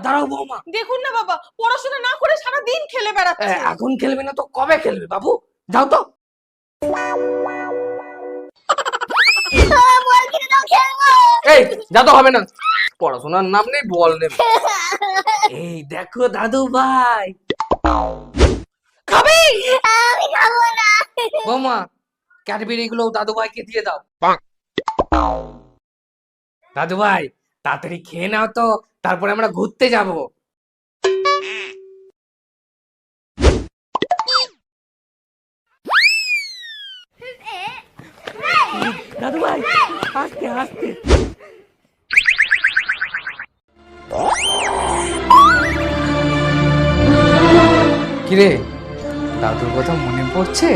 দাঁড়াও বৌমা। দেখুন না বাবা, পড়াশোনা না করে সারা দিন খেলে বেড়াচ্ছে। এখন খেলবে না তো কবে খেলবে বাবু? যাও তো। বল কিনে দাও, খেলবো। এই যা তো হবে না, পড়াশোনার নাম নেই বল নেবে। এই দেখো দাদু ভাই খাবে। আমি খাবো না। বৌমা ক্যাডবেরি গুলো দাদু ভাইকে দিয়ে দাও। দাদু ভাই তাড়াতাড়ি খেয়ে নাও তো, তারপরে আমরা ঘুরতে যাব। দাদু ভাই আস্তে আস্তে। কিরে দাদুর কথা মনে পড়ছে?